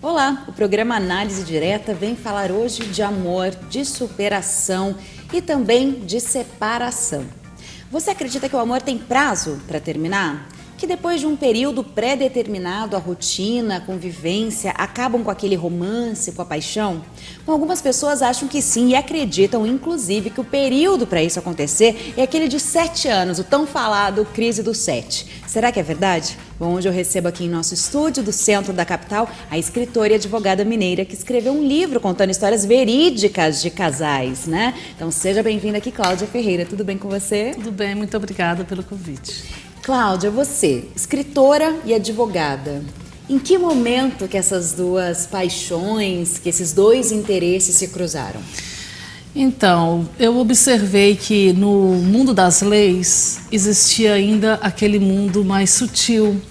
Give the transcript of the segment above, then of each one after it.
Olá, o programa Análise Direta vem falar hoje de amor, de superação e também de separação. Você acredita que o amor tem prazo para terminar? Que depois de um período pré-determinado, a rotina, a convivência acabam com aquele romance, com a paixão? Bom, algumas pessoas acham que sim e acreditam, inclusive, que o período para isso acontecer é aquele de 7 anos, o tão falado crise dos 7. Será que é verdade? Bom, hoje eu recebo aqui em nosso estúdio do centro da capital a escritora e advogada mineira que escreveu um livro contando histórias verídicas de casais, né? Então seja bem-vinda aqui, Cláudia Ferreira. Tudo bem com você? Tudo bem, muito obrigada pelo convite. Cláudia, você, escritora e advogada, em que momento que essas duas paixões, que esses dois interesses se cruzaram? Então, eu observei que no mundo das leis existia ainda aquele mundo mais sutil,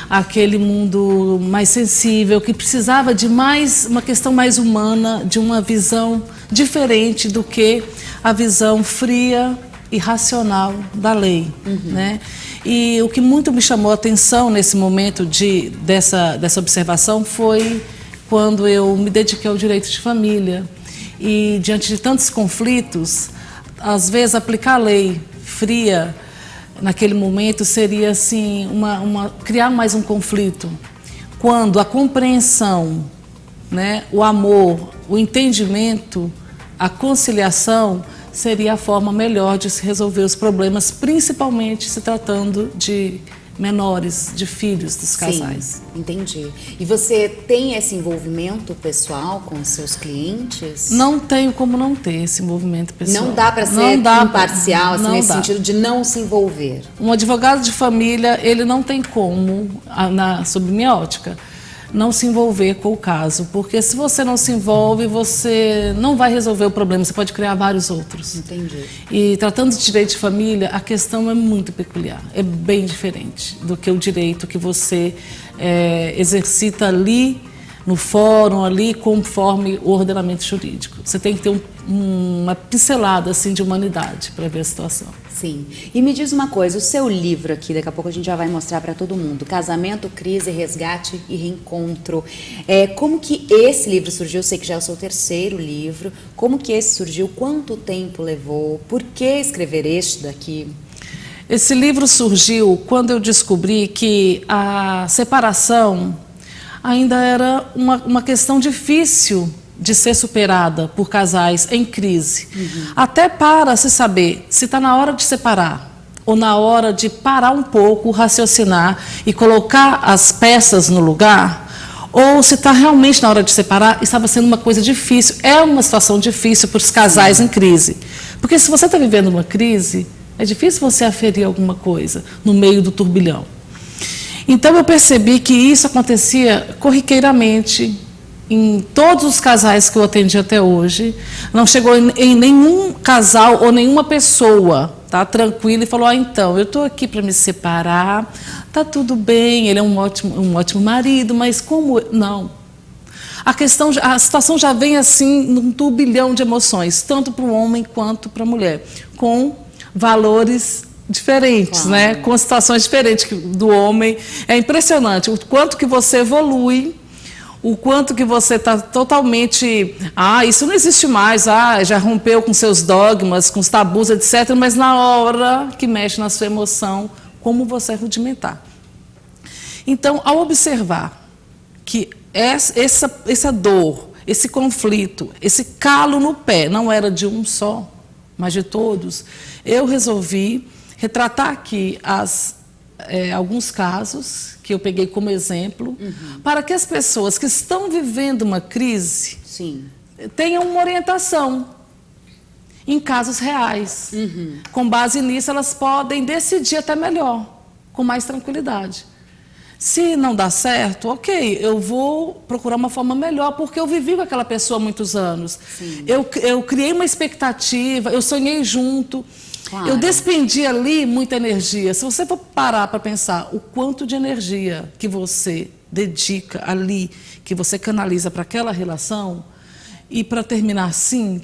aquele mundo mais sensível, que precisava de uma questão mais humana, de uma visão diferente do que a visão fria e racional da lei, né? E o que muito me chamou a atenção nesse momento dessa observação foi quando eu me dediquei ao direito de família. E diante de tantos conflitos, às vezes aplicar a lei fria naquele momento seria assim, criar mais um conflito. Quando a compreensão, né, o amor, o entendimento, a conciliação seria a forma melhor de se resolver os problemas, principalmente se tratando de menores, de filhos dos casais. Sim, entendi. E você tem esse envolvimento pessoal com os seus clientes? Não tenho como não ter esse envolvimento pessoal. Não dá para ser imparcial, assim, nesse sentido de não se envolver? Um advogado de família, ele não tem como, sob minha ótica, não se envolver com o caso, porque se você não se envolve, você não vai resolver o problema, você pode criar vários outros. Entendi. E tratando de direito de família, a questão é muito peculiar, é bem diferente do que o direito que você exercita ali no fórum, ali conforme o ordenamento jurídico. Você tem que ter uma pincelada assim, de humanidade para ver a situação. Sim. E me diz uma coisa, o seu livro aqui, daqui a pouco a gente já vai mostrar para todo mundo, Casamento, Crise, Resgate e Reencontro. Como que esse livro surgiu? Eu sei que já é o seu terceiro livro. Como que esse surgiu? Quanto tempo levou? Por que escrever este daqui? Esse livro surgiu quando eu descobri que a separação ainda era uma questão difícil de ser superada por casais em crise. Até para se saber se está na hora de separar ou na hora de parar um pouco, raciocinar e colocar as peças no lugar, ou se está realmente na hora de separar, estava sendo uma coisa difícil. É uma situação difícil para os casais em crise. Porque se você está vivendo uma crise, é difícil você aferir alguma coisa no meio do turbilhão. Então eu percebi que isso acontecia corriqueiramente em todos os casais que eu atendi até hoje. Não chegou em nenhum casal ou nenhuma pessoa, tá, tranquila e falou: então, eu estou aqui para me separar, tá tudo bem, ele é um ótimo marido, mas como... Não. A situação já vem assim num turbilhão de emoções, tanto para o homem quanto para a mulher, com valores diferentes, claro, né? Com situações diferentes do homem. É impressionante o quanto que você evolui, o quanto que você está totalmente... isso não existe mais, já rompeu com seus dogmas, com os tabus, etc. Mas na hora que mexe na sua emoção, como você é rudimentar. Então, ao observar que essa dor, esse conflito, esse calo no pé, não era de um só, mas de todos, eu resolvi retratar aqui alguns casos que eu peguei como exemplo, para que as pessoas que estão vivendo uma crise tenham uma orientação em casos reais. Com base nisso, elas podem decidir até melhor, com mais tranquilidade. Se não dá certo, ok, eu vou procurar uma forma melhor, porque eu vivi com aquela pessoa há muitos anos. Eu criei uma expectativa, eu sonhei junto. Claro. Eu despendi ali muita energia. Se você for parar para pensar o quanto de energia que você dedica ali, que você canaliza para aquela relação, e para terminar assim,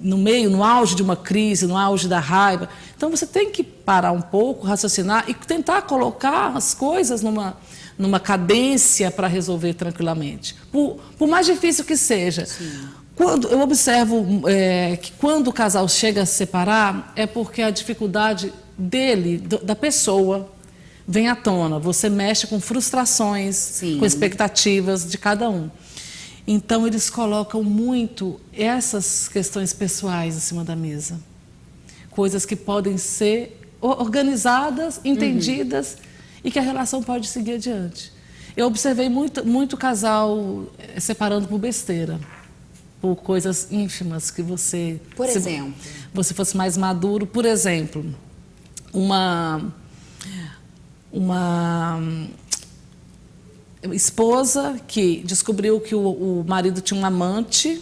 no auge de uma crise, no auge da raiva. Então você tem que parar um pouco, raciocinar e tentar colocar as coisas numa cadência para resolver tranquilamente. Por mais difícil que seja. Sim. Eu observo que quando o casal chega a se separar, é porque a dificuldade da pessoa, vem à tona. Você mexe com frustrações, sim, com expectativas de cada um. Então, eles colocam muito essas questões pessoais acima da mesa. Coisas que podem ser organizadas, entendidas, e que a relação pode seguir adiante. Eu observei muito casal separando por besteira, por coisas ínfimas que você... Por exemplo? Se você fosse mais maduro, por exemplo, uma esposa que descobriu que o marido tinha um amante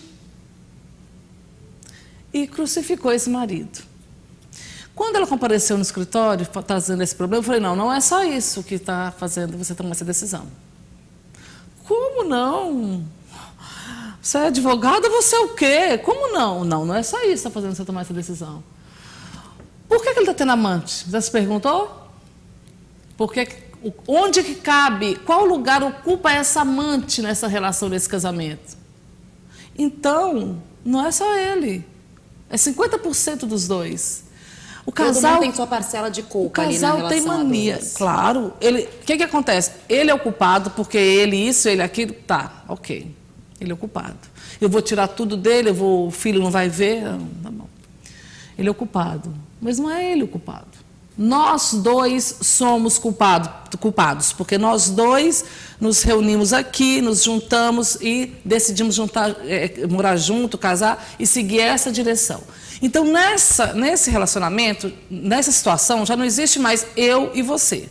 e crucificou esse marido. Quando ela compareceu no escritório trazendo esse problema, eu falei, não é só isso que está fazendo você tomar essa decisão. Como não? Você é advogada, você é o quê? Como não? Não é só isso que está fazendo você tomar essa decisão. Por que ele está tendo amante? Já se perguntou? Onde que cabe, qual lugar ocupa essa amante nessa relação, nesse casamento? Então, não é só ele, é 50% dos dois. O casal todo mundo tem sua parcela de culpa ali na relação. O casal tem mania, claro. O que acontece? Ele é o culpado porque ele isso, ele aquilo, tá, ok. Ele é o culpado. Eu vou tirar tudo dele, o filho não vai ver, tá bom. Ele é o culpado, mas não é ele o culpado. Nós dois somos culpados, porque nós dois nos reunimos aqui, nos juntamos e decidimos morar junto, casar e seguir essa direção. Então, nesse relacionamento, nessa situação, já não existe mais eu e você.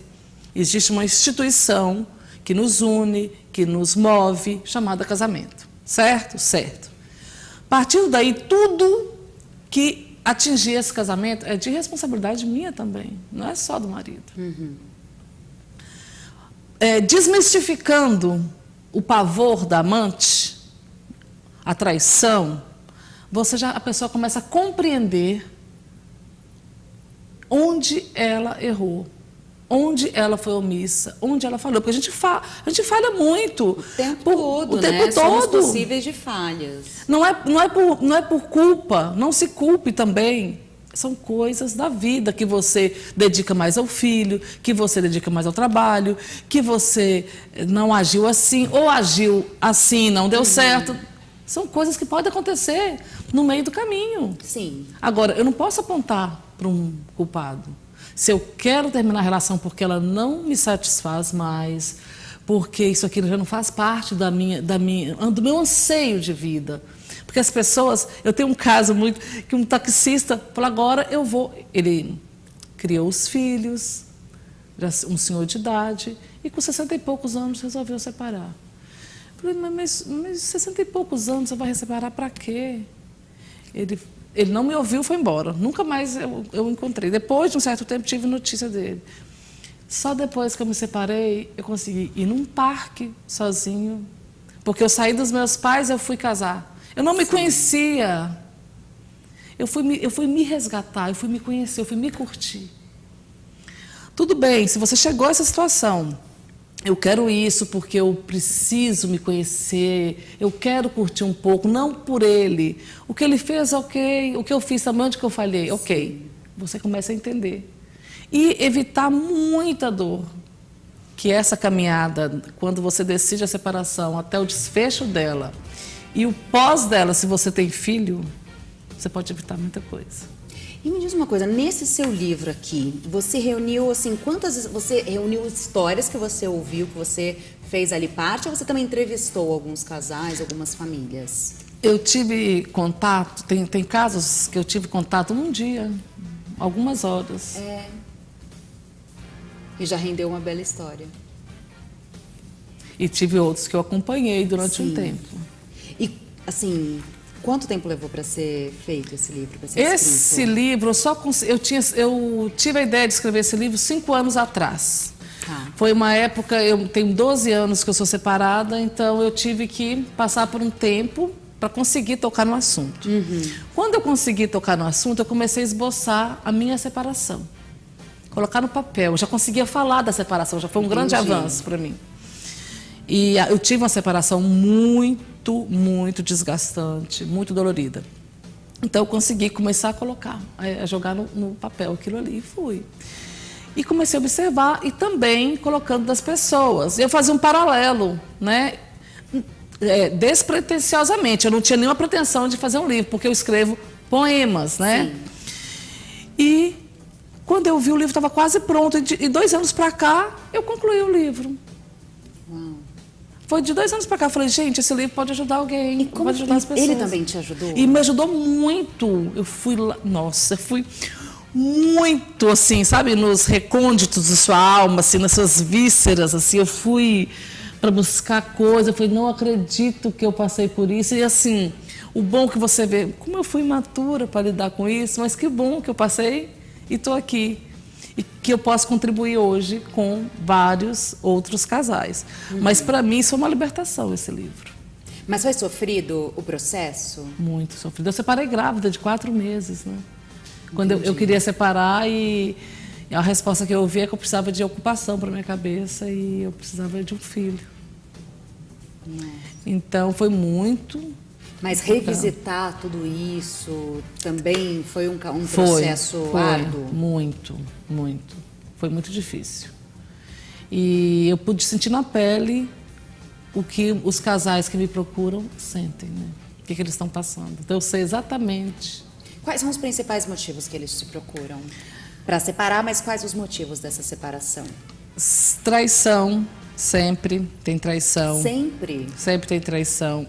Existe uma instituição que nos une, que nos move, chamada casamento. Certo? Certo. Partindo daí, tudo que atingir esse casamento é de responsabilidade minha também, não é só do marido. Uhum. Desmistificando o pavor da amante, a traição, a pessoa começa a compreender onde ela errou, onde ela foi omissa, onde ela falhou, porque a gente falha muito. O tempo todo, né? Somos possíveis de falhas. Não é por culpa, não se culpe também. São coisas da vida, que você dedica mais ao filho, que você dedica mais ao trabalho, que você não agiu assim, ou agiu assim, não deu certo. São coisas que podem acontecer no meio do caminho. Sim. Agora, eu não posso apontar para um culpado. Se eu quero terminar a relação porque ela não me satisfaz mais, porque isso aqui já não faz parte do meu anseio de vida. Porque as pessoas... Eu tenho um caso que um taxista falou, agora eu vou... Ele criou os filhos, já um senhor de idade, e com 60 e poucos anos resolveu separar. Eu falei, mas 60 e poucos anos você vai separar para quê? Ele não me ouviu e foi embora. Nunca mais eu encontrei. Depois de um certo tempo, tive notícia dele. Só depois que eu me separei, eu consegui ir num parque sozinho. Porque eu saí dos meus pais e eu fui casar. Eu não me conhecia. Eu fui me resgatar, eu fui me conhecer, eu fui me curtir. Tudo bem, se você chegou a essa situação, eu quero isso porque eu preciso me conhecer, eu quero curtir um pouco, não por ele. O que ele fez, ok. O que eu fiz também, onde que eu falhei, ok. Você começa a entender. E evitar muita dor. Que essa caminhada, quando você decide a separação, até o desfecho dela, e o pós dela, se você tem filho, você pode evitar muita coisa. E me diz uma coisa, nesse seu livro aqui, você reuniu, assim, você reuniu histórias que você ouviu, que você fez ali parte, ou você também entrevistou alguns casais, algumas famílias? Eu tive contato, tem casos que eu tive contato num dia, algumas horas. E já rendeu uma bela história. E tive outros que eu acompanhei durante um tempo. E, assim, quanto tempo levou para ser feito esse livro, para ser Esse escrito? livro, eu tive a ideia de escrever esse livro 5 anos atrás. Foi uma época, eu tenho 12 anos que eu sou separada, então eu tive que passar por um tempo para conseguir tocar no assunto. Quando eu consegui tocar no assunto, eu comecei a esboçar a minha separação. Colocar no papel. Eu já conseguia falar da separação, já foi um grande avanço para mim. E eu tive uma separação muito, muito desgastante, muito dolorida. Então eu consegui começar a colocar, a jogar no papel aquilo ali e fui. E comecei a observar e também colocando das pessoas. Eu fazia um paralelo, né? Despretensiosamente. Eu não tinha nenhuma pretensão de fazer um livro, porque eu escrevo poemas, né? Sim. E quando eu vi o livro estava quase pronto. E 2 anos para cá, eu concluí o livro. Uau. Foi de 2 anos para cá. Eu falei, gente, esse livro pode ajudar alguém, E como pode ajudar as pessoas. ele também te ajudou? E me ajudou muito. Eu fui lá, nossa, eu fui muito, assim, sabe, nos recônditos de sua alma, assim, nas suas vísceras, assim, eu fui para buscar coisa, eu falei, não acredito que eu passei por isso, e assim, o bom que você vê, como eu fui imatura para lidar com isso, mas que bom que eu passei e estou aqui, e que eu posso contribuir hoje com vários outros casais. Mas para mim isso é uma libertação, esse livro. Mas foi sofrido o processo? Muito sofrido. Eu separei grávida de 4 meses, né? Quando eu queria separar e a resposta que eu ouvi é que eu precisava de ocupação para minha cabeça e eu precisava de um filho. Então foi muito. Mas revisitar tudo isso também foi um processo árduo? Muito, muito. Foi muito difícil. E eu pude sentir na pele o que os casais que me procuram sentem, né? O que eles estão passando. Então eu sei exatamente. Quais são os principais motivos que eles te procuram para separar, mas quais os motivos dessa separação? Traição, sempre tem traição. Sempre? Sempre tem traição.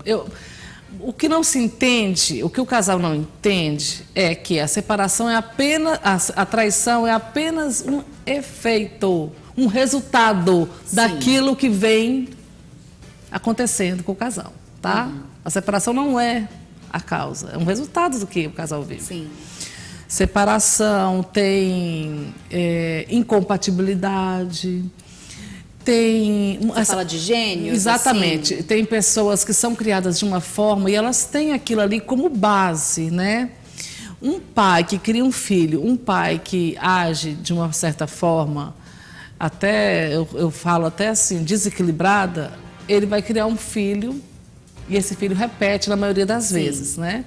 O que não se entende, o que o casal não entende é que a separação é apenas, a traição é apenas um efeito, um resultado daquilo que vem acontecendo com o casal, tá? A separação não é a causa, é um resultado do que o casal vive. Sim. Separação, tem incompatibilidade, tem... Você fala de gênios? Exatamente. Assim? Tem pessoas que são criadas de uma forma e elas têm aquilo ali como base, né? Um pai que cria um filho, um pai que age de uma certa forma, até, eu falo até assim, desequilibrada, ele vai criar um filho e esse filho repete na maioria das vezes, né?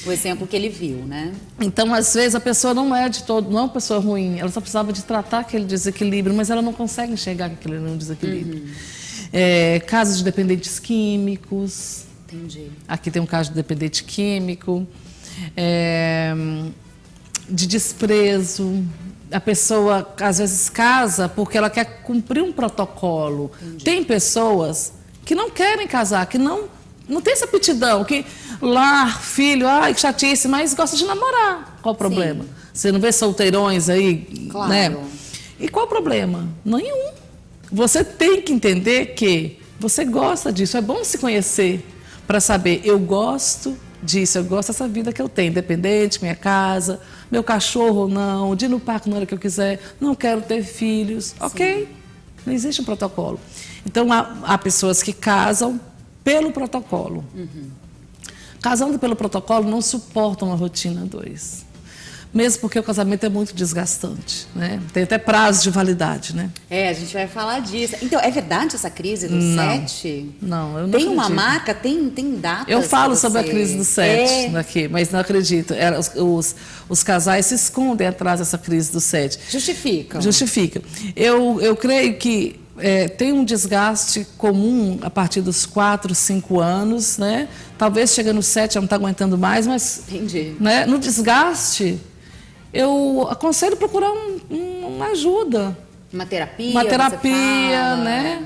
O exemplo que ele viu, né? Então, às vezes, a pessoa não é uma pessoa ruim, ela só precisava de tratar aquele desequilíbrio, mas ela não consegue enxergar que aquele é um desequilíbrio. Casos de dependentes químicos. Entendi. Aqui tem um caso de dependente químico. De desprezo. A pessoa, às vezes, casa porque ela quer cumprir um protocolo. Entendi. Tem pessoas que não querem casar, que não tem essa aptidão, que lar, filho, ai, que chatice, mas gosta de namorar. Qual o problema? Sim. Você não vê solteirões aí, claro, né? E qual o problema? Nenhum. Você tem que entender que você gosta disso, é bom se conhecer para saber, eu gosto disso, eu gosto dessa vida que eu tenho, independente, minha casa, meu cachorro ou não, de ir no parque na hora que eu quiser, não quero ter filhos, sim. Ok? Não existe um protocolo. Então, há pessoas que casam pelo protocolo. Casando pelo protocolo, não suportam a rotina 2. Mesmo porque o casamento é muito desgastante, né? Tem até prazo de validade, né? A gente vai falar disso. Então, é verdade essa crise do 7? Não, eu não Tem acredito. Uma marca? Tem datas? Eu falo sobre a crise do 7 daqui, mas não acredito. Os casais se escondem atrás dessa crise do 7. Justificam. Justificam. Eu creio que tem um desgaste comum a partir dos 4, 5 anos, né? Talvez chegando no 7 já não está aguentando mais, mas entendi. Né? No desgaste, eu aconselho procurar uma ajuda. Uma terapia. Uma terapia, né?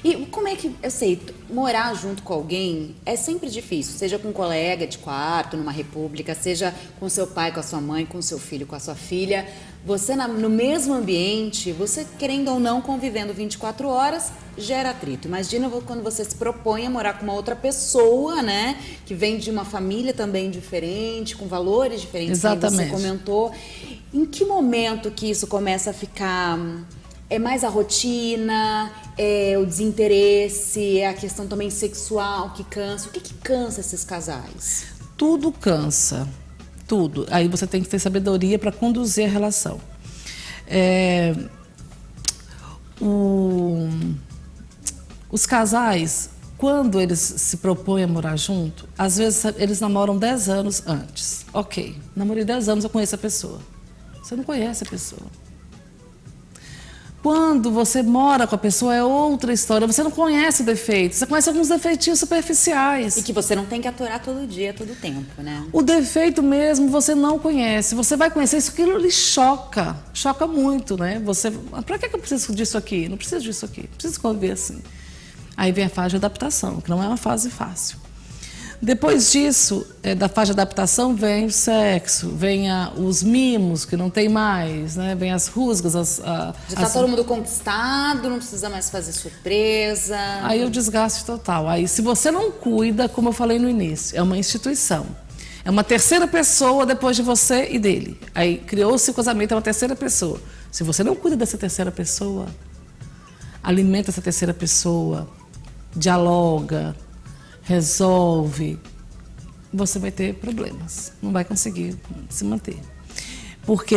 E como é que, eu sei, morar junto com alguém é sempre difícil, seja com um colega de quarto, numa república, seja com seu pai, com a sua mãe, com seu filho, com a sua filha. Você no mesmo ambiente, você querendo ou não, convivendo 24 horas, gera atrito. Imagina quando você se propõe a morar com uma outra pessoa, né? Que vem de uma família também diferente, com valores diferentes, exatamente. Que você comentou. Em que momento que isso começa a ficar É mais a rotina, é o desinteresse, é a questão também sexual que cansa. O que cansa esses casais? Tudo cansa, tudo. Aí você tem que ter sabedoria para conduzir a relação. Os casais, quando eles se propõem a morar junto, às vezes eles namoram 10 anos antes. Ok, namorei 10 anos, eu conheço a pessoa. Você não conhece a pessoa. Quando você mora com a pessoa é outra história. Você não conhece defeitos, você conhece alguns defeitinhos superficiais. E que você não tem que aturar todo dia, todo tempo, né? O defeito mesmo você não conhece. Você vai conhecer isso, aquilo lhe choca. Choca muito, né? Você, pra que eu preciso disso aqui? Não preciso disso aqui. Preciso conviver assim. Aí vem a fase de adaptação, que não é uma fase fácil. Depois disso, da fase de adaptação, vem o sexo, vem os mimos, que não tem mais, né? Vem as rusgas. Já está todo mundo conquistado, não precisa mais fazer surpresa. Aí o desgaste total. Aí, se você não cuida, como eu falei no início, é uma instituição. É uma terceira pessoa depois de você e dele. Aí criou-se o casamento, é uma terceira pessoa. Se você não cuida dessa terceira pessoa, alimenta essa terceira pessoa, dialoga, resolve, você vai ter problemas, não vai conseguir se manter.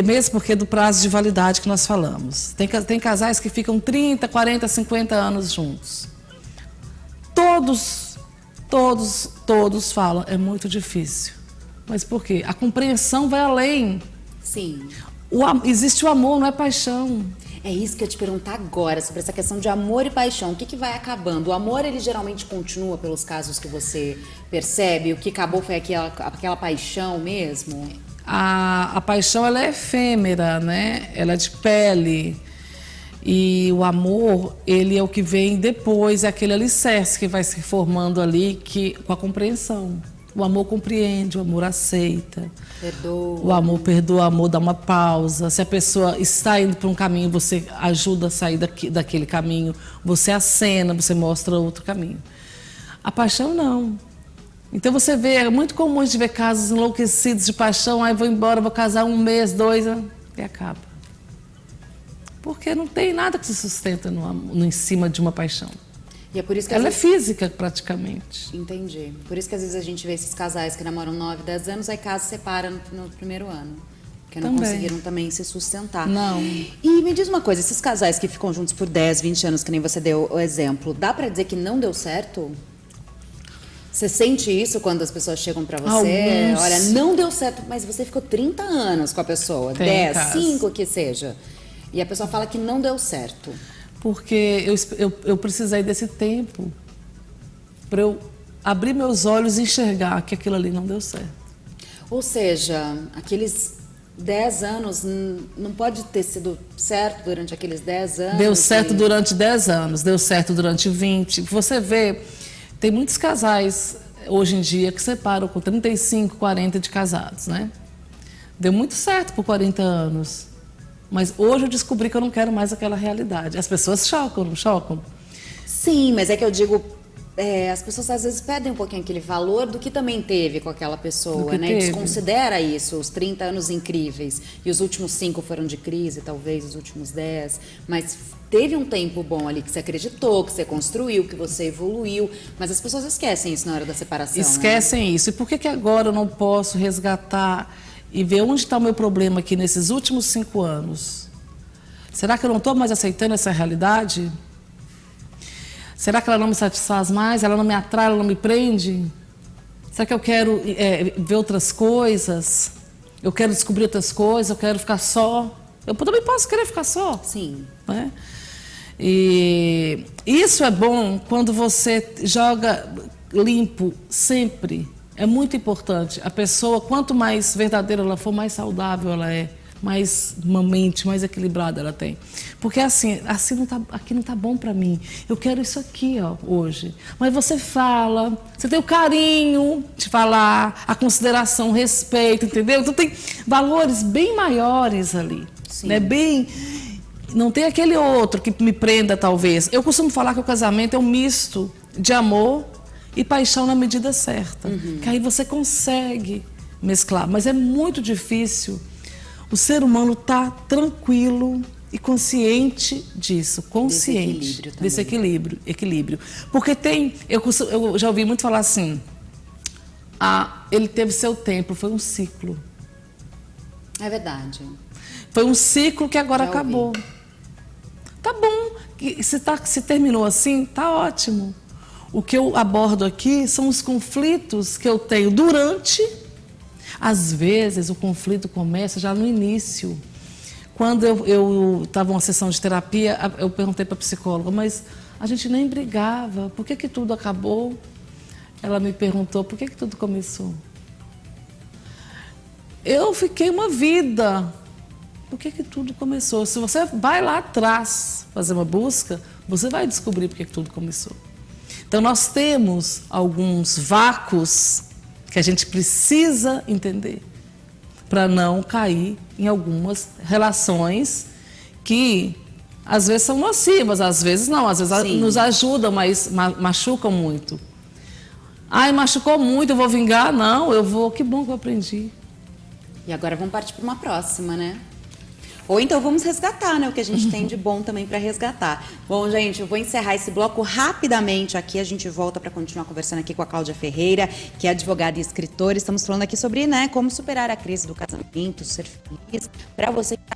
Mesmo porque do prazo de validade que nós falamos. Tem casais que ficam 30, 40, 50 anos juntos. Todos falam, é muito difícil. Mas por quê? A compreensão vai além. Sim. Existe o amor, não é paixão. É isso que eu ia te perguntar agora, sobre essa questão de amor e paixão. O que vai acabando? O amor, ele geralmente continua pelos casos que você percebe? O que acabou foi aquela paixão mesmo? A paixão, ela é efêmera, né? Ela é de pele. E o amor, ele é o que vem depois, é aquele alicerce que vai se formando ali com a compreensão. O amor compreende, o amor aceita. Perdoa. O amor perdoa, o amor dá uma pausa. Se a pessoa está indo para um caminho, você ajuda a sair daquele caminho. Você acena, você mostra outro caminho. A paixão, não. Então você vê, é muito comum a gente ver casos enlouquecidos de paixão. Aí vou embora, vou casar 1 mês, 2, e acaba. Porque não tem nada que se sustenta em cima de uma paixão. E é por isso que ela é física, praticamente. Entendi. Por isso que às vezes a gente vê esses casais que namoram 9, 10 anos, aí casa se separa no primeiro ano. Porque não conseguiram também se sustentar. Não. E me diz uma coisa, esses casais que ficam juntos por 10, 20 anos, que nem você deu o exemplo, dá pra dizer que não deu certo? Você sente isso quando as pessoas chegam pra você? Alguns. Olha, não deu certo, mas você ficou 30 anos com a pessoa, 10, 5 que seja. E a pessoa fala que não deu certo. Porque eu precisei desse tempo para eu abrir meus olhos e enxergar que aquilo ali não deu certo. Ou seja, aqueles 10 anos não pode ter sido certo durante aqueles 10 anos? Deu certo durante 10 anos, deu certo durante 20. Você vê, tem muitos casais hoje em dia que separam com 35, 40 de casados, né? Deu muito certo por 40 anos. Mas hoje eu descobri que eu não quero mais aquela realidade. As pessoas chocam, não chocam? Sim, mas é que eu digo, as pessoas às vezes perdem um pouquinho aquele valor do que também teve com aquela pessoa, né? Desconsidera isso, os 30 anos incríveis. E os últimos 5 foram de crise, talvez os últimos 10. Mas teve um tempo bom ali que você acreditou, que você construiu, que você evoluiu. Mas as pessoas esquecem isso na hora da separação. Esquecem isso. E por que agora eu não posso resgatar e ver onde está o meu problema aqui nesses últimos 5 anos? Será que eu não estou mais aceitando essa realidade? Será que ela não me satisfaz mais? Ela não me atrai, ela não me prende? Será que eu quero ver outras coisas? Eu quero descobrir outras coisas? Eu quero ficar só? Eu também posso querer ficar só. Sim. Né? E isso é bom quando você joga limpo sempre. É muito importante. A pessoa, quanto mais verdadeira ela for, mais saudável ela é, mais uma mente mais equilibrada ela tem. Porque assim não tá, aqui não tá bom para mim. Eu quero isso aqui, ó, hoje. Mas você fala, você tem o carinho de falar, a consideração, o respeito, entendeu? Então tem valores bem maiores ali. Sim. Né? Não tem aquele outro que me prenda, talvez. Eu costumo falar que o casamento é um misto de amor e paixão na medida certa. Que aí você consegue mesclar. Mas é muito difícil o ser humano estar tranquilo e consciente disso, consciente desse equilíbrio. Porque eu já ouvi muito falar assim, ele teve seu tempo, foi um ciclo. É verdade. Foi um ciclo que agora acabou. Tá bom, se terminou assim, tá ótimo. O que eu abordo aqui são os conflitos que eu tenho durante. Às vezes o conflito começa já no início. Quando eu estava numa sessão de terapia, eu perguntei para a psicóloga, mas a gente nem brigava, por que tudo acabou? Ela me perguntou, por que tudo começou? Eu fiquei uma vida. Por que tudo começou? Se você vai lá atrás fazer uma busca, você vai descobrir por que tudo começou. Então, nós temos alguns vácuos que a gente precisa entender para não cair em algumas relações que às vezes são nocivas, às vezes não, às vezes nos ajudam, mas machucam muito. Ai, machucou muito, eu vou vingar? Não, que bom que eu aprendi. E agora vamos partir para uma próxima, né? Ou então vamos resgatar, né? O que a gente tem de bom também para resgatar. Bom, gente, eu vou encerrar esse bloco rapidamente aqui. A gente volta para continuar conversando aqui com a Cláudia Ferreira, que é advogada e escritora. Estamos falando aqui sobre, né, como superar a crise do casamento, ser feliz. Para você que está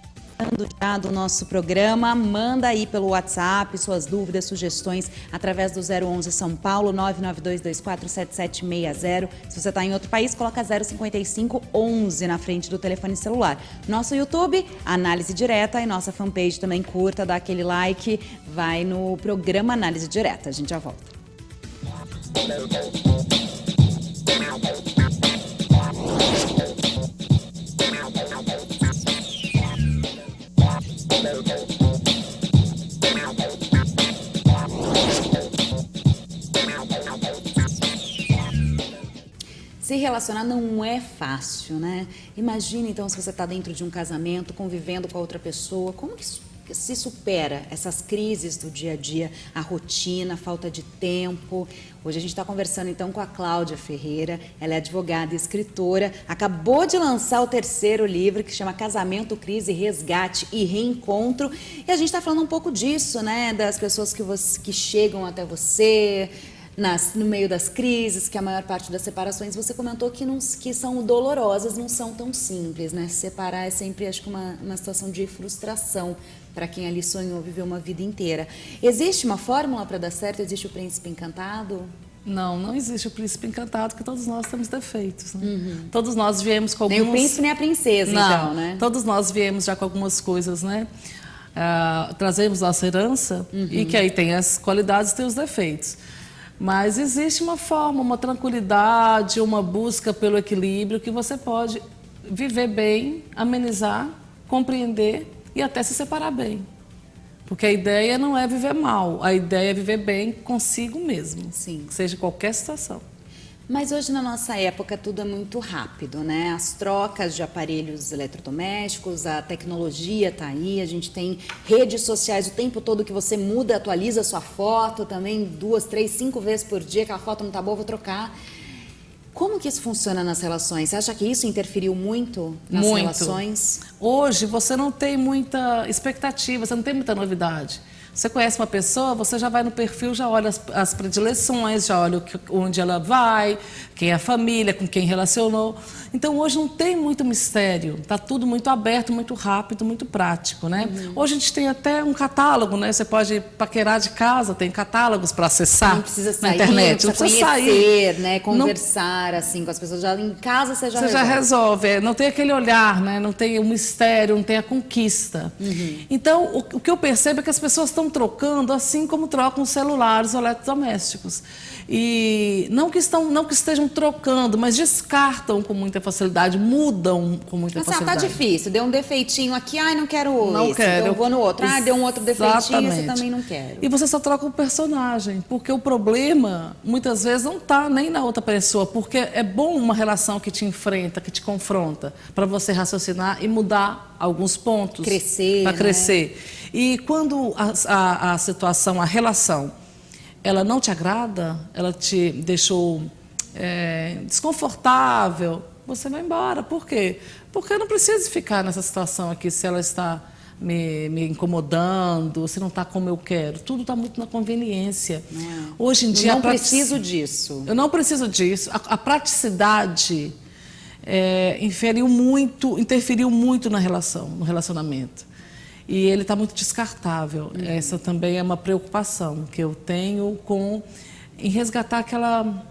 já do nosso programa, manda aí pelo WhatsApp suas dúvidas, sugestões através do 011 São Paulo 992247760. Se você está em outro país, coloca 05511 na frente do telefone celular. Nosso YouTube, Análise Direta, e nossa fanpage também, curta, dá aquele like, vai no programa Análise Direta. A gente já volta. Se relacionar não é fácil, né? Imagina, então, se você está dentro de um casamento, convivendo com a outra pessoa, como que se supera essas crises do dia a dia, a rotina, a falta de tempo? Hoje a gente está conversando, então, com a Cláudia Ferreira. Ela é advogada e escritora, acabou de lançar o 3º livro, que chama Casamento, Crise, Resgate e Reencontro. E a gente está falando um pouco disso, né? Das pessoas que chegam até você no meio das crises, que a maior parte das separações, você comentou que são dolorosas, não são tão simples, né? Se separar é sempre, acho que, uma situação de frustração para quem ali sonhou viver uma vida inteira. Existe uma fórmula para dar certo? Existe o príncipe encantado? Não existe o príncipe encantado, porque todos nós temos defeitos, né? Todos nós viemos com alguns... Nem o príncipe nem a princesa, então, né? Todos nós viemos já com algumas coisas, né? Trazemos nossa herança, e que aí tem as qualidades e tem os defeitos. Mas existe uma forma, uma tranquilidade, uma busca pelo equilíbrio que você pode viver bem, amenizar, compreender e até se separar bem. Porque a ideia não é viver mal, a ideia é viver bem consigo mesmo, Sim. Seja qualquer situação. Mas hoje, na nossa época, tudo é muito rápido, né? As trocas de aparelhos eletrodomésticos, a tecnologia está aí, a gente tem redes sociais o tempo todo que você muda, atualiza a sua foto também 2, 3, 5 vezes por dia, aquela foto não tá boa, vou trocar. Como que isso funciona nas relações? Você acha que isso interferiu muito nas relações? Hoje você não tem muita expectativa, você não tem muita novidade. Você conhece uma pessoa, você já vai no perfil, já olha as predileções, já olha onde ela vai, quem é a família, com quem relacionou. Então, hoje não tem muito mistério, está tudo muito aberto, muito rápido, muito prático, né? Hoje a gente tem até um catálogo, né? Você pode paquerar de casa, tem catálogos para acessar. Não precisa sair, na internet, não precisa conhecer, né? Conversar assim com as pessoas. Já em casa você já resolve. Não tem aquele olhar, né? Não tem o mistério, não tem a conquista. Então, o que eu percebo é que as pessoas estão trocando assim como trocam os celulares ou eletrodomésticos. E não que estejam trocando, mas descartam com muita facilidade, mudam com muita facilidade. Tá difícil, deu um defeitinho aqui, não quero não esse, quero. Então eu vou no outro. Deu um outro defeitinho, Exatamente. esse também não quero. E você só troca o personagem, porque o problema, muitas vezes, não está nem na outra pessoa, porque é bom uma relação que te enfrenta, que te confronta, para você raciocinar e mudar alguns pontos. Crescer, para né? crescer. E quando a situação, a relação, ela não te agrada, ela te deixou desconfortável, você vai embora. Por quê? Porque eu não preciso ficar nessa situação aqui se ela está me incomodando, se não está como eu quero. Tudo está muito na conveniência. Hoje em dia... Eu não preciso disso. Eu não preciso disso. A praticidade interferiu muito no relacionamento. E ele está muito descartável. Essa também é uma preocupação que eu tenho em resgatar aquela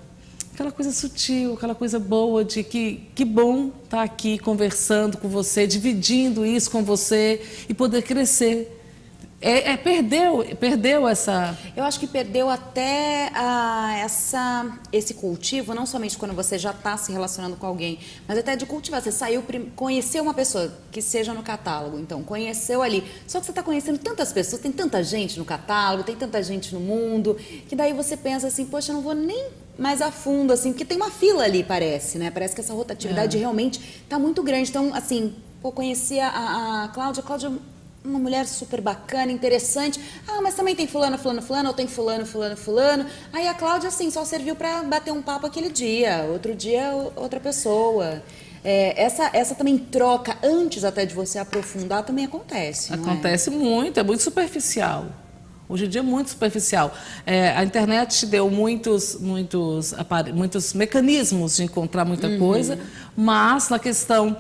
coisa sutil, aquela coisa boa de que bom estar aqui conversando com você, dividindo isso com você e poder crescer. Perdeu essa... Eu acho que perdeu até esse cultivo, não somente quando você já está se relacionando com alguém, mas até de cultivar. Você conheceu uma pessoa que seja no catálogo, então conheceu ali. Só que você está conhecendo tantas pessoas, tem tanta gente no catálogo, tem tanta gente no mundo, que daí você pensa assim, poxa, eu não vou nem mais a fundo, assim, porque tem uma fila ali, parece, né? Parece que essa rotatividade realmente está muito grande. Então, assim, conheci a Cláudia. Cláudia, uma mulher super bacana, interessante. Ah, mas também tem fulano, ou tem fulano. Aí a Cláudia, assim, só serviu para bater um papo aquele dia. Outro dia, outra pessoa. Essa também troca, antes até de você aprofundar, também acontece, não Acontece muito, é muito superficial. Hoje em dia é muito superficial. A internet deu muitos mecanismos de encontrar muita coisa, mas na questão...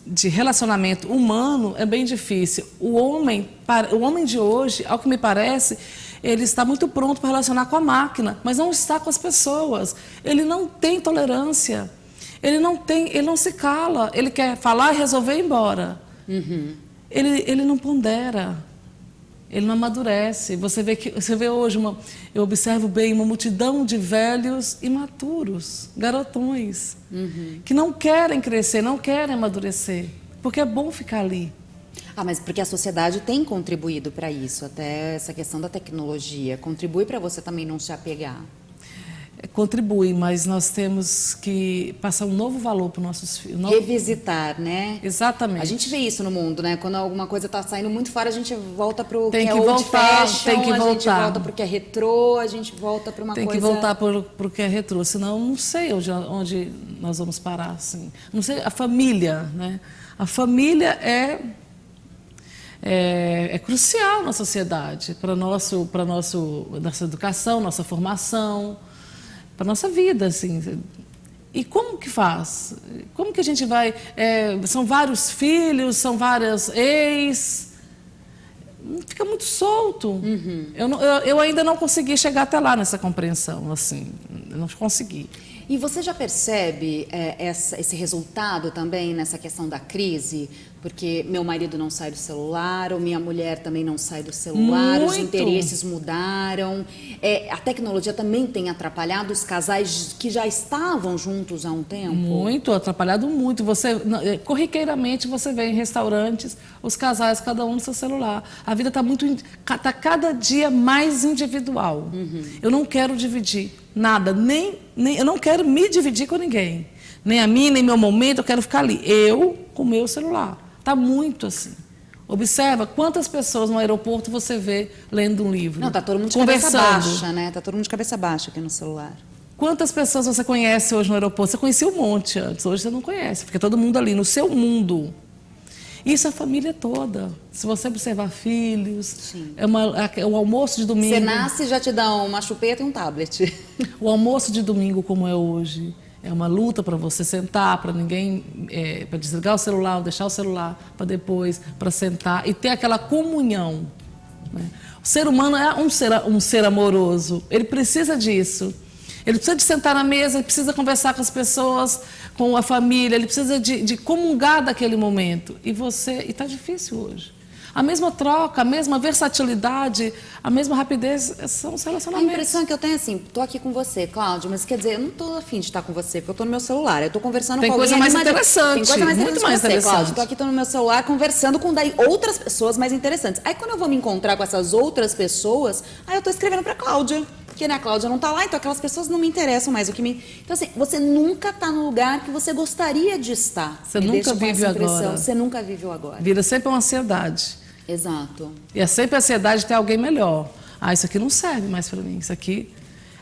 de relacionamento humano é bem difícil. O homem de hoje, ao que me parece, ele está muito pronto para relacionar com a máquina, mas não está com as pessoas. Ele não tem tolerância, ele não se cala, ele quer falar e resolver e ir embora. Ele não pondera, ele não amadurece. Você vê hoje, eu observo bem uma multidão de velhos imaturos, garotões, que não querem crescer, não querem amadurecer, porque é bom ficar ali. Mas porque a sociedade tem contribuído para isso, até essa questão da tecnologia, contribui para você também não se apegar. Contribui, mas nós temos que passar um novo valor para os nossos filhos. Revisitar, né? Exatamente. A gente vê isso no mundo, né? Quando alguma coisa está saindo muito fora, a gente volta para o que é old fashion, tem que voltar. A gente volta para o que é retrô, a gente volta para uma coisa... Tem que voltar para o que é retrô, senão não sei onde nós vamos parar, assim. Não sei, a família, né? A família é crucial na sociedade, para nossa educação, nossa formação, para a nossa vida, assim. E como que faz? Como que a gente vai... são vários filhos, são várias ex... Fica muito solto. Eu ainda não consegui chegar até lá nessa compreensão, assim. Eu não consegui. E você já percebe esse resultado também nessa questão da crise? Porque meu marido não sai do celular, ou minha mulher também não sai do celular, muito. Os interesses mudaram. A tecnologia também tem atrapalhado os casais que já estavam juntos há um tempo? Muito, atrapalhado muito. Corriqueiramente você vê em restaurantes os casais, cada um no seu celular. A vida está cada dia mais individual. Eu não quero dividir nada, eu não quero me dividir com ninguém. Nem a mim, nem meu momento, eu quero ficar ali. Eu com o meu celular. Está muito assim. Observa quantas pessoas no aeroporto você vê lendo um livro. Não, está todo mundo de cabeça baixa, né? Está todo mundo de cabeça baixa aqui no celular. Quantas pessoas você conhece hoje no aeroporto? Você conhecia um monte antes, hoje você não conhece. Fica todo mundo ali, no seu mundo. Isso é a família toda. Se você observar filhos, o almoço de domingo... Você nasce e já te dá uma chupeta e um tablet. O almoço de domingo, como é hoje, é uma luta para você sentar, para ninguém... para desligar o celular, ou deixar o celular para depois, para sentar e ter aquela comunhão. Né? O ser humano é um ser amoroso. Ele precisa disso. Ele precisa de sentar na mesa, ele precisa conversar com as pessoas, com a família, ele precisa de comungar daquele momento. E está difícil hoje. A mesma troca, a mesma versatilidade, a mesma rapidez são os relacionamentos. A impressão que eu tenho é assim, estou aqui com você, Cláudia, mas quer dizer, eu não estou afim de estar com você, porque eu estou no meu celular, eu estou conversando com alguém. Tem coisa mais interessante, muito mais interessante. Cláudia, estou aqui no meu celular conversando com daí outras pessoas mais interessantes. Aí quando eu vou me encontrar com essas outras pessoas, aí eu estou escrevendo para Cláudia. Porque a Cláudia não está lá, então aquelas pessoas não me interessam mais. Então, assim, você nunca está no lugar que você gostaria de estar. Você nunca vive agora. Você nunca viveu agora. Vira sempre uma ansiedade. Exato. E é sempre a ansiedade de ter alguém melhor. Isso aqui não serve mais para mim.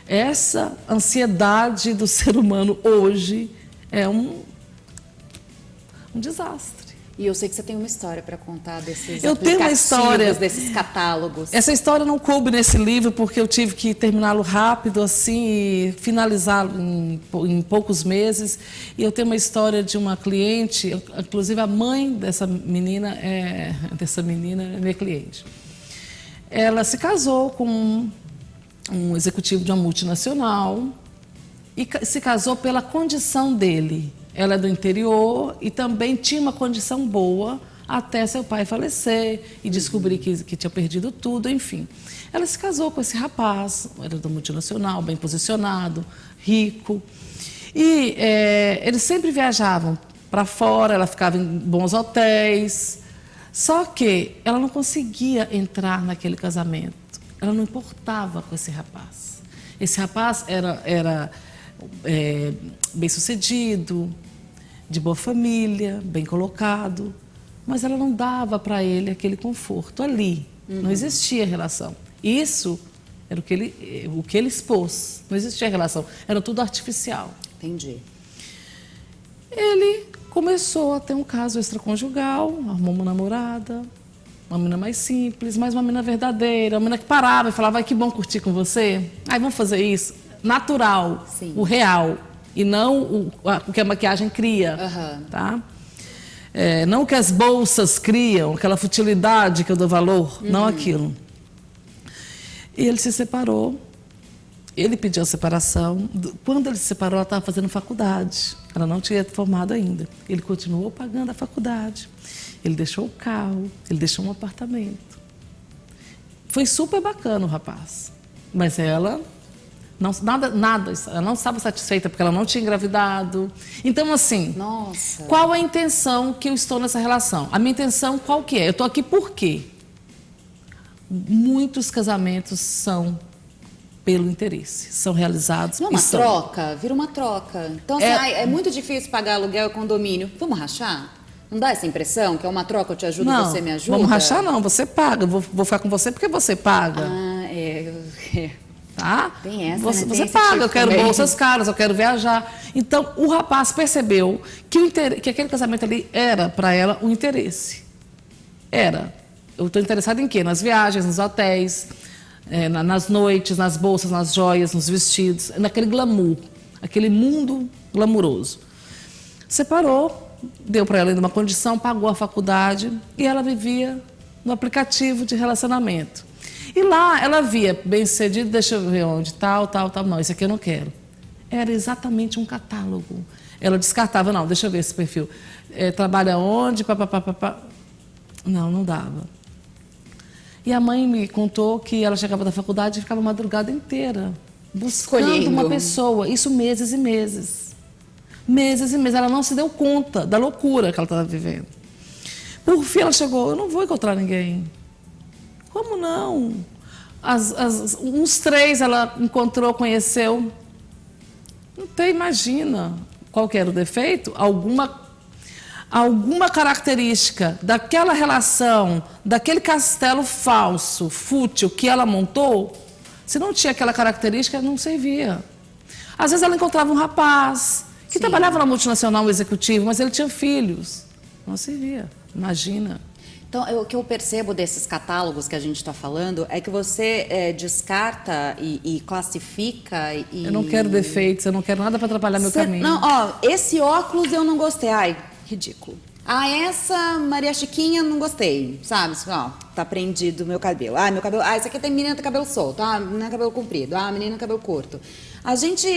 Essa ansiedade do ser humano hoje é um desastre. E eu sei que você tem uma história para contar desses Eu tenho uma história, desses catálogos. Essa história não coube nesse livro porque eu tive que terminá-lo rápido assim e finalizá-lo em poucos meses. E eu tenho uma história de uma cliente, inclusive a mãe dessa menina é minha cliente. Ela se casou com um executivo de uma multinacional e se casou pela condição dele. Ela é do interior e também tinha uma condição boa até seu pai falecer e descobrir que tinha perdido tudo, enfim. Ela se casou com esse rapaz, era da multinacional, bem posicionado, rico. E eles sempre viajavam para fora, ela ficava em bons hotéis. Só que ela não conseguia entrar naquele casamento. Ela não importava com esse rapaz. Esse rapaz era bem-sucedido, de boa família, bem colocado, mas ela não dava para ele aquele conforto ali. Não existia relação. Isso era o que ele expôs. Não existia relação. Era tudo artificial. Entendi. Ele começou a ter um caso extraconjugal, arrumou uma namorada, uma menina mais simples, mas uma menina verdadeira, uma menina que parava e falava, ai, que bom curtir com você. Ai, vamos fazer isso. Natural, sim, o real, e não o que a maquiagem cria, tá? Não o que as bolsas criam, aquela futilidade que eu dou valor, não aquilo. E ele se separou, ele pediu a separação. Quando ele se separou, ela estava fazendo faculdade, ela não tinha formado ainda. Ele continuou pagando a faculdade, ele deixou o carro, ele deixou um apartamento. Foi super bacana o rapaz, mas ela... ela não estava satisfeita porque ela não tinha engravidado. Então, assim, nossa, qual a intenção que eu estou nessa relação? A minha intenção qual que é? Eu estou aqui por quê? Muitos casamentos são pelo interesse, são realizados. Não é uma troca? Vira uma troca. Então, assim, é muito difícil pagar aluguel e condomínio. Vamos rachar? Não dá essa impressão que é uma troca, eu te ajudo, não, você me ajuda? Vamos rachar não, você paga. Vou ficar com você porque você paga. Tá? Tem essa, você, né? você paga, tipo, eu quero também. Bolsas caras, eu quero viajar. Então, o rapaz percebeu que aquele casamento ali era, para ela, um interesse. Era. Eu estou interessada em quê? Nas viagens, nos hotéis, nas noites, nas bolsas, nas joias, nos vestidos, naquele glamour, aquele mundo glamuroso. Separou, deu para ela ainda uma condição, pagou a faculdade e ela vivia no aplicativo de relacionamento. E lá ela via, bem-sucedido, deixa eu ver onde, tal. Não, esse aqui eu não quero. Era exatamente um catálogo. Ela descartava, não, deixa eu ver esse perfil. Trabalha onde, Não dava. E a mãe me contou que ela chegava da faculdade e ficava a madrugada inteira buscando uma pessoa. Isso meses e meses. Meses e meses. Ela não se deu conta da loucura que ela estava vivendo. Por fim, ela chegou, eu não vou encontrar ninguém. Como não? Uns 3 ela encontrou, conheceu. Não tem, imagina qual que era o defeito. Alguma característica daquela relação, daquele castelo falso, fútil que ela montou, se não tinha aquela característica, não servia. Às vezes ela encontrava um rapaz que trabalhava na multinacional, um executivo, mas ele tinha filhos. Não servia, imagina. Então, o que eu percebo desses catálogos que a gente está falando é que você descarta e classifica e... Eu não quero defeitos, eu não quero nada para atrapalhar meu caminho. Não, esse óculos eu não gostei. Ai, ridículo. Essa Maria Chiquinha não gostei, sabe? Tá prendido o meu cabelo. Meu cabelo... esse aqui tem menina tem cabelo solto. Menina cabelo comprido. Menina cabelo curto. A gente...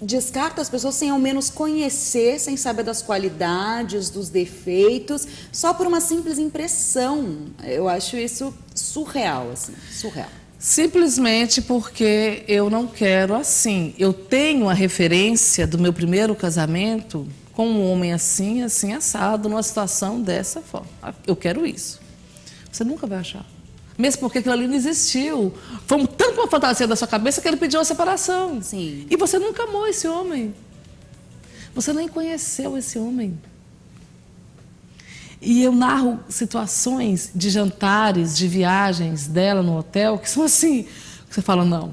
descarta as pessoas sem ao menos conhecer, sem saber das qualidades, dos defeitos, só por uma simples impressão. Eu acho isso surreal, assim, surreal. Simplesmente porque eu não quero assim. Eu tenho a referência do meu primeiro casamento com um homem assim, assim, assado, numa situação dessa forma. Eu quero isso. Você nunca vai achar. Mesmo porque aquilo ali não existiu. Foi tanto uma fantasia da sua cabeça que ele pediu a separação. Sim. E você nunca amou esse homem. Você nem conheceu esse homem. E eu narro situações de jantares, de viagens dela no hotel, que são assim, que você fala, não,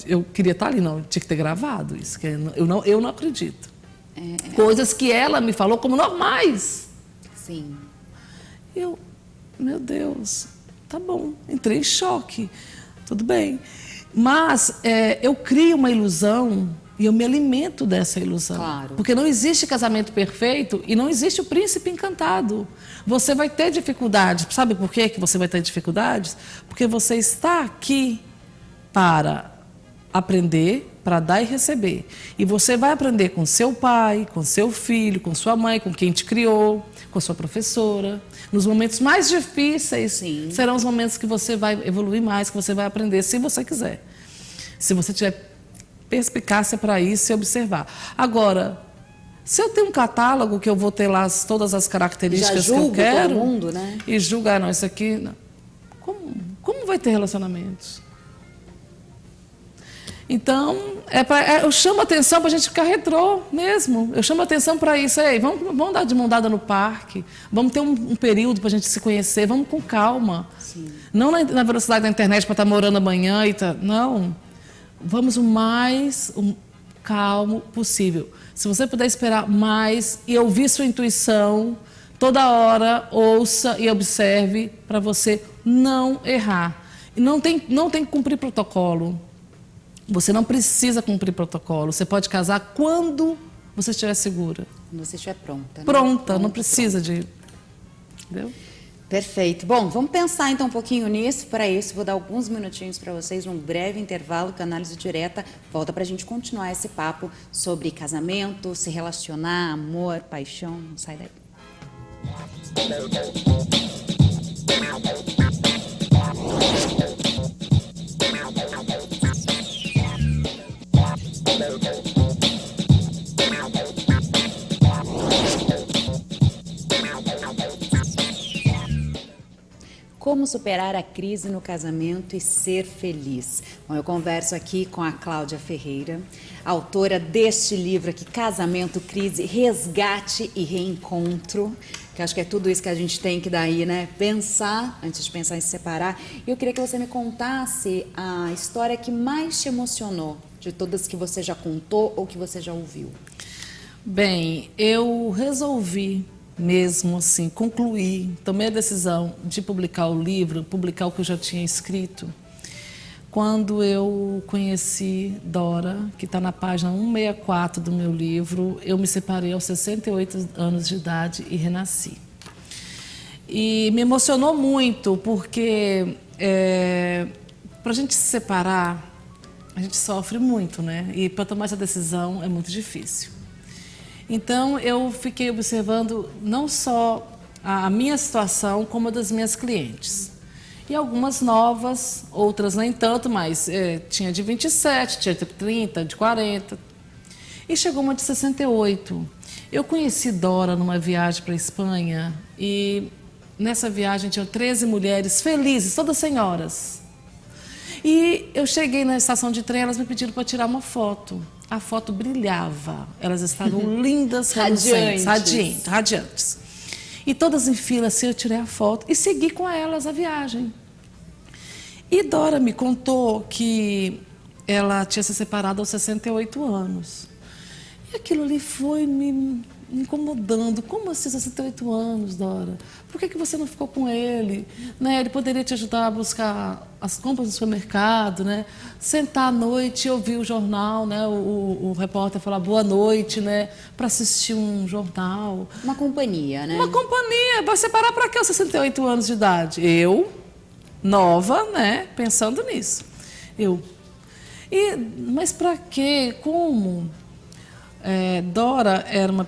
eu queria estar ali, não, tinha que ter gravado isso, que eu não acredito. Coisas que ela me falou como normais. Sim. Meu Deus, tá bom, entrei em choque, tudo bem. Mas eu crio uma ilusão e eu me alimento dessa ilusão. Claro. Porque não existe casamento perfeito e não existe o príncipe encantado. Você vai ter dificuldades. Sabe por quê que você vai ter dificuldades? Porque você está aqui para aprender, para dar e receber. E você vai aprender com seu pai, com seu filho, com sua mãe, com quem te criou, com sua professora. Nos momentos mais difíceis, Sim. serão os momentos que você vai evoluir mais, que você vai aprender, se você quiser. Se você tiver perspicácia para isso e observar. Agora, se eu tenho um catálogo que eu vou ter lá todas as características que eu quero... todo mundo, né? E julgar, não, isso aqui... Não. Como vai ter relacionamentos? Então, eu chamo a atenção para a gente ficar retrô mesmo. Eu chamo a atenção para isso. Ei, vamos dar de mão dada no parque. Vamos ter um período para a gente se conhecer. Vamos com calma. Sim. Não na velocidade da internet para estar morando amanhã. Não. Vamos o mais calmo possível. Se você puder esperar mais e ouvir sua intuição, toda hora ouça e observe para você não errar. E não tem que cumprir protocolo. Você não precisa cumprir protocolo. Você pode casar quando você estiver segura. Quando você estiver pronta. Né? Pronta, não precisa de... Entendeu? Perfeito. Bom, vamos pensar então um pouquinho nisso. Para isso, vou dar alguns minutinhos para vocês, um breve intervalo com a análise direta. Volta para a gente continuar esse papo sobre casamento, se relacionar, amor, paixão. Não sai daí. Como superar a crise no casamento e ser feliz? Bom, eu converso aqui com a Cláudia Ferreira, autora deste livro aqui, Casamento, Crise, Resgate e Reencontro, que acho que é tudo isso que a gente tem que daí, né, pensar, antes de pensar em se separar. E eu queria que você me contasse a história que mais te emocionou, de todas que você já contou ou que você já ouviu. Bem, eu resolvi mesmo assim, concluí, tomei a decisão de publicar o livro, publicar o que eu já tinha escrito, quando eu conheci Dora, que está na página 164 do meu livro. Eu me separei aos 68 anos de idade e renasci. E me emocionou muito, porque para a gente se separar, a gente sofre muito, né? E para tomar essa decisão é muito difícil. Então, eu fiquei observando não só a minha situação, como a das minhas clientes. E algumas novas, outras nem tanto, mas tinha de 27, tinha de 30, de 40. E chegou uma de 68. Eu conheci Dora numa viagem para a Espanha e nessa viagem tinham 13 mulheres felizes, todas senhoras. E eu cheguei na estação de trem, elas me pediram para tirar uma foto. A foto brilhava, elas estavam lindas, radiantes. E todas em fila, assim, eu tirei a foto e segui com elas a viagem. E Dora me contou que ela tinha se separado aos 68 anos. E aquilo ali foi me incomodando. Como assim 68 anos, Dora? Por que você não ficou com ele? Né? Ele poderia te ajudar a buscar as compras no supermercado, né? Sentar à noite e ouvir o jornal, né? O repórter falar boa noite, né? Para assistir um jornal. Uma companhia, né? Uma companhia. Vai separar para quê aos 68 anos de idade? Eu, nova, né? Pensando nisso. Mas para quê? Como? Dora era uma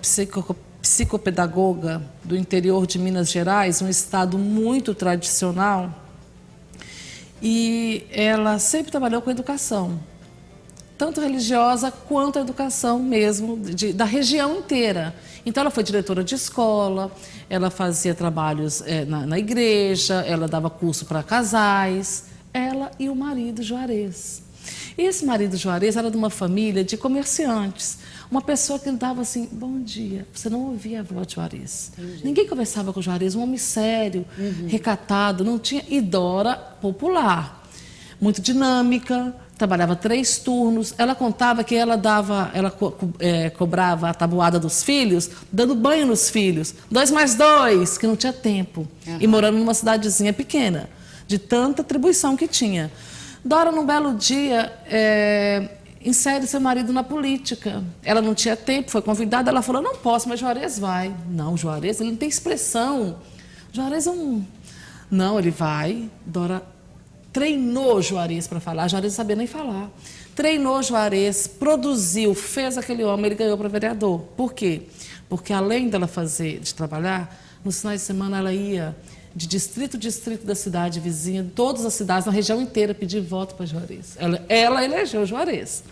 psicopedagoga do interior de Minas Gerais, um estado muito tradicional, e ela sempre trabalhou com educação, tanto religiosa quanto a educação mesmo da região inteira. Então ela foi diretora de escola, ela fazia trabalhos na igreja, ela dava curso para casais, ela e o marido Juarez. E esse marido Juarez era de uma família de comerciantes. Uma pessoa que dava assim, bom dia. Você não ouvia a voz de Juarez. Entendi. Ninguém conversava com o Juarez, um homem sério, recatado, não tinha. E Dora, popular, muito dinâmica, trabalhava 3 turnos. Ela contava que ela cobrava a tabuada dos filhos, dando banho nos filhos. 2 mais 2, que não tinha tempo. E morando numa cidadezinha pequena, de tanta atribuição que tinha. Dora, num belo dia, insere seu marido na política. Ela não tinha tempo, foi convidada, ela falou, não posso, mas Juarez vai. Não, Juarez, ele não tem expressão. Juarez é um... Não, ele vai. Dora treinou Juarez para falar. Juarez não sabia nem falar. Treinou Juarez, produziu, fez aquele homem, ele ganhou para vereador. Por quê? Porque além dela de trabalhar, nos finais de semana ela ia de distrito a distrito da cidade vizinha, todas as cidades, na região inteira, pedir voto para Juarez. Ela elegeu Juarez.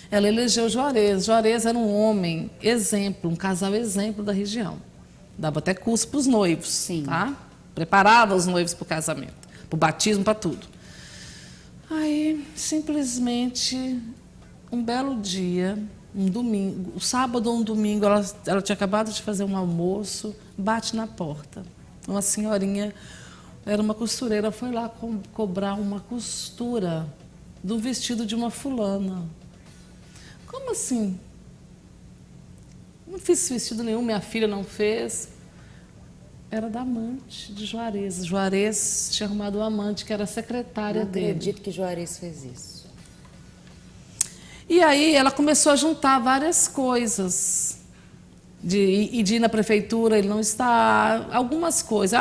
Ela elegeu Juarez. Juarez era um homem exemplo, um casal exemplo da região. Dava até curso para os noivos. Sim. Tá? Preparava os noivos para o casamento, para o batismo, para tudo. Aí, simplesmente, um belo dia, um domingo, um sábado ou um domingo, ela tinha acabado de fazer um almoço, bate na porta. Uma senhorinha, era uma costureira, foi lá cobrar uma costura do vestido de uma fulana. Como assim? Não fiz vestido nenhum, minha filha não fez. Era da amante de Juarez. Juarez tinha arrumado uma amante que era a secretária dele. Não acredito que Juarez fez isso. E aí ela começou a juntar várias coisas. De ir na prefeitura, ele não está... Algumas coisas.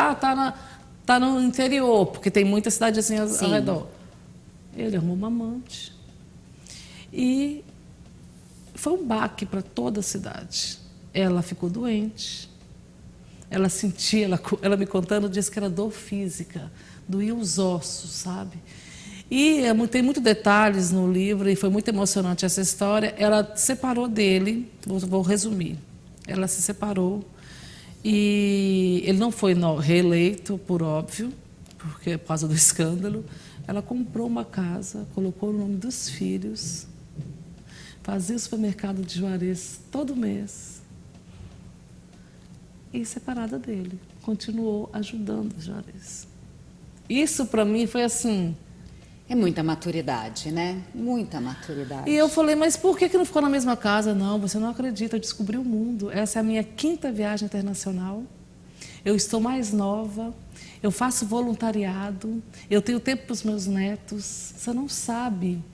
Tá no interior, porque tem muitas cidadezinhas ao redor. Ele arrumou uma amante. E foi um baque para toda a cidade. Ela ficou doente. Ela sentia, ela me contando, disse que era dor física, doía os ossos, sabe? E tem muitos detalhes no livro, e foi muito emocionante essa história. Ela separou dele, vou resumir. Ela se separou e ele não foi reeleito, por óbvio, por causa do escândalo. Ela comprou uma casa, colocou o nome dos filhos, fazia o supermercado de Juarez todo mês. E separada dele, continuou ajudando Juarez. Isso para mim foi assim... É muita maturidade, né? Muita maturidade. E eu falei, mas por que não ficou na mesma casa? Não, você não acredita, eu descobri o mundo. Essa é a minha 5ª viagem internacional. Eu estou mais nova, eu faço voluntariado, eu tenho tempo para os meus netos. Você não sabe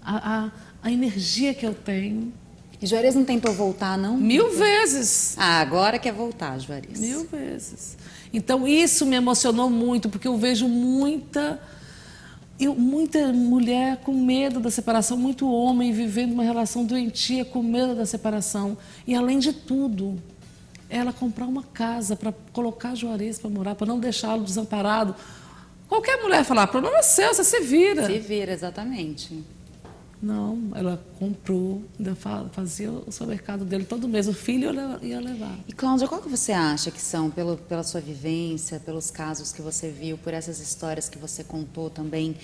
a energia que eu tenho. E Juarez não tentou voltar, não? 1000 vezes. Agora quer voltar, Juarez. 1000 vezes. Então, isso me emocionou muito, porque eu vejo muita mulher com medo da separação, muito homem vivendo uma relação doentia com medo da separação. E, além de tudo, ela comprar uma casa para colocar Juarez para morar, para não deixá-lo desamparado. Qualquer mulher falar, problema é seu, você se vira. Se vira, exatamente. Não, ela comprou, ainda fazia o supermercado dele todo mês, o filho ia levar. E, Cláudia, qual que você acha que são, pela sua vivência, pelos casos que você viu, por essas histórias que você contou também,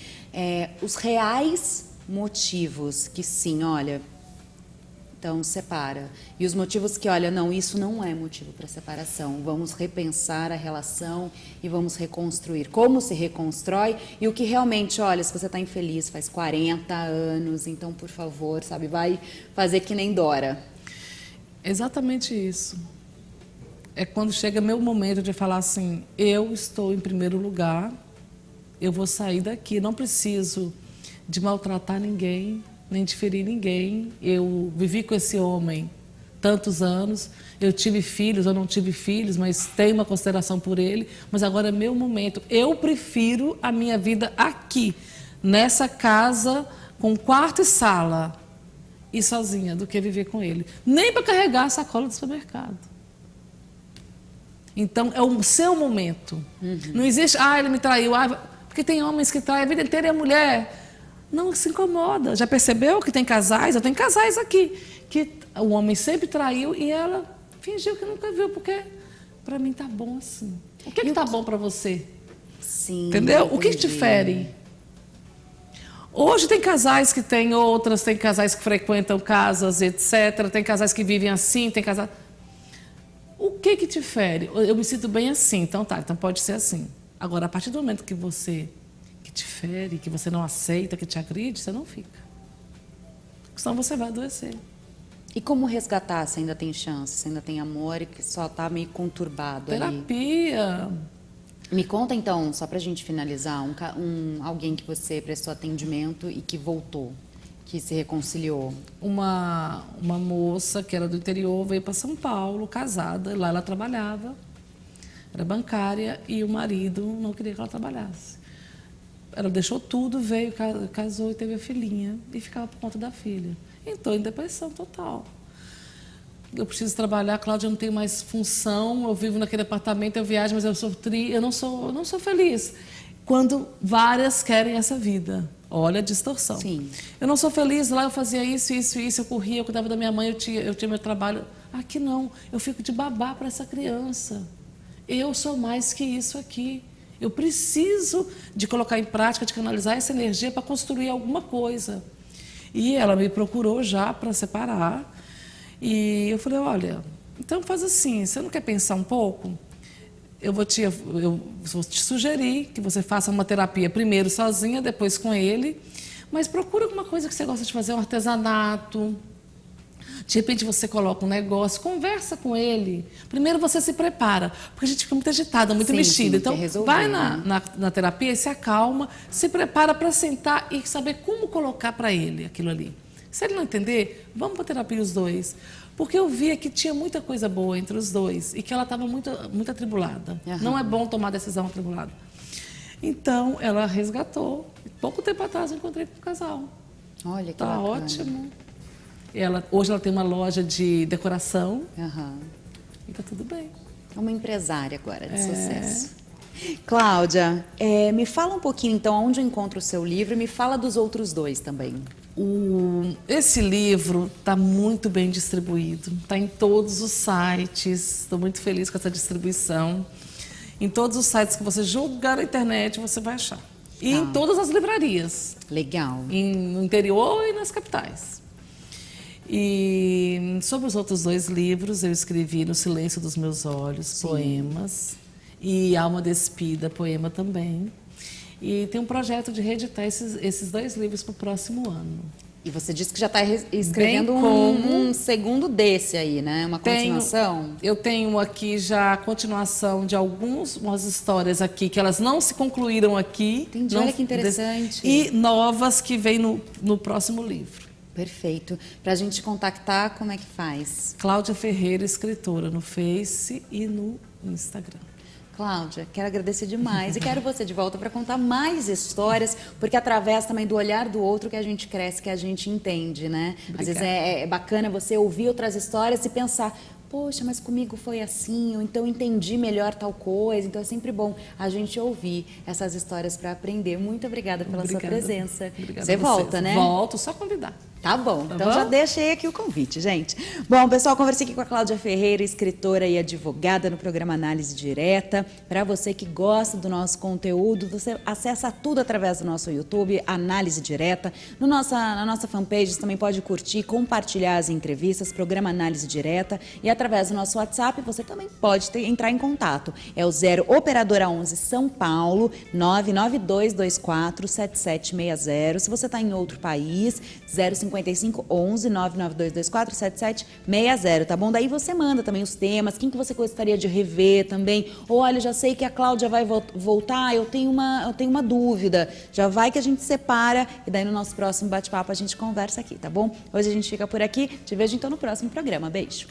os reais motivos que sim, olha, então separa, e os motivos que, olha, não, isso não é motivo para separação, vamos repensar a relação e vamos reconstruir. Como se reconstrói e o que realmente, olha, se você está infeliz, faz 40 anos, então, por favor, sabe, vai fazer que nem Dora. Exatamente isso. É quando chega meu momento de falar assim, eu estou em primeiro lugar, eu vou sair daqui, não preciso de maltratar ninguém, nem de ferir ninguém. Eu vivi com esse homem tantos anos, eu tive filhos, eu não tive filhos, mas tenho uma consideração por ele, mas agora é meu momento. Eu prefiro a minha vida aqui, nessa casa, com quarto e sala, e sozinha, do que viver com ele. Nem para carregar a sacola do supermercado. Então, é o seu momento. Não existe, ele me traiu, porque tem homens que traem a vida inteira e a mulher não se incomoda. Já percebeu que tem casais? Eu tenho casais aqui, que o homem sempre traiu e ela fingiu que nunca viu, porque para mim tá bom assim. O que tá bom para você? Sim. Entendeu? O que te fere? Hoje tem casais que têm outras, tem casais que frequentam casas, etc. Tem casais que vivem assim, tem casais... O que te fere? Eu me sinto bem assim, então tá, então pode ser assim. Agora, a partir do momento que você... te fere, que você não aceita, que te agride, você não fica. Senão você vai adoecer. E como resgatar se ainda tem chance, se ainda tem amor e que só está meio conturbado Terapia. ali? Me conta então, só pra gente finalizar, alguém que você prestou atendimento e que voltou, que se reconciliou. Uma moça que era do interior veio para São Paulo, casada, lá ela trabalhava, era bancária e o marido não queria que ela trabalhasse. Ela deixou tudo, veio, casou e teve a filhinha e ficava por conta da filha. Entrou em depressão total. Eu preciso trabalhar, Cláudia, eu não tenho mais função, eu vivo naquele apartamento, eu viajo, mas eu não sou feliz. Quando várias querem essa vida. Olha a distorção. Sim. Eu não sou feliz, lá eu fazia isso, eu corria, eu cuidava da minha mãe, eu tinha meu trabalho. Aqui não, eu fico de babá para essa criança. Eu sou mais que isso aqui. Eu preciso de colocar em prática, de canalizar essa energia para construir alguma coisa. E ela me procurou já para separar. E eu falei, olha, então faz assim, você não quer pensar um pouco? Eu vou te sugerir que você faça uma terapia primeiro sozinha, depois com ele, mas procura alguma coisa que você gosta de fazer, um artesanato. De repente você coloca um negócio, conversa com ele. Primeiro você se prepara, porque a gente fica muito agitada, muito mexida. Então vai na terapia e se acalma, se prepara para sentar e saber como colocar para ele aquilo ali. Se ele não entender, vamos para a terapia os dois. Porque eu via que tinha muita coisa boa entre os dois e que ela estava muito atribulada. Uhum. Não é bom tomar decisão atribulada. Então, ela resgatou. Pouco tempo atrás eu encontrei com o casal. Olha que tá bacana. Ótimo. Hoje ela tem uma loja de decoração. Uhum. E tá tudo bem. É uma empresária agora de sucesso. Cláudia, me fala um pouquinho então onde eu encontro o seu livro e me fala dos outros dois também. Esse livro está muito bem distribuído, está em todos os sites, estou muito feliz com essa distribuição. Em todos os sites que você jogar na internet, você vai achar. E em todas as livrarias. Legal. No interior e nas capitais. E sobre os outros dois livros, eu escrevi No Silêncio dos Meus Olhos, poemas, e Alma Despida, poema também. E tem um projeto de reeditar esses dois livros para o próximo ano. E você disse que já está escrevendo um segundo desse aí, né? Uma continuação? Eu tenho aqui já a continuação de umas histórias aqui, que elas não se concluíram aqui. Entendi, olha que interessante. E novas que vêm no próximo livro. Perfeito. Para a gente contactar, como é que faz? Cláudia Ferreira, escritora, no Face e no Instagram. Cláudia, quero agradecer demais e quero você de volta para contar mais histórias, porque através também do olhar do outro que a gente cresce, que a gente entende, né? Obrigada. Às vezes é bacana você ouvir outras histórias e pensar, poxa, mas comigo foi assim, ou então entendi melhor tal coisa. Então é sempre bom a gente ouvir essas histórias para aprender. Muito obrigada pela sua presença. Obrigada você volta, né? Volto, só convidar. Tá bom, então já deixei aqui o convite, gente. Bom, pessoal, conversei aqui com a Cláudia Ferreira, escritora e advogada no programa Análise Direta. Para você que gosta do nosso conteúdo, você acessa tudo através do nosso YouTube, Análise Direta. Na nossa fanpage você também pode curtir, compartilhar as entrevistas, programa Análise Direta. E através do nosso WhatsApp você também pode entrar em contato. É o 0 Operadora 11 São Paulo, 992247760. Se você está em outro país, 055 11 99224 7760, tá bom? Daí você manda também os temas, quem que você gostaria de rever também. Ou olha, já sei que a Cláudia vai voltar, eu tenho uma dúvida. Já vai que a gente separa e daí no nosso próximo bate-papo a gente conversa aqui, tá bom? Hoje a gente fica por aqui, te vejo então no próximo programa. Beijo!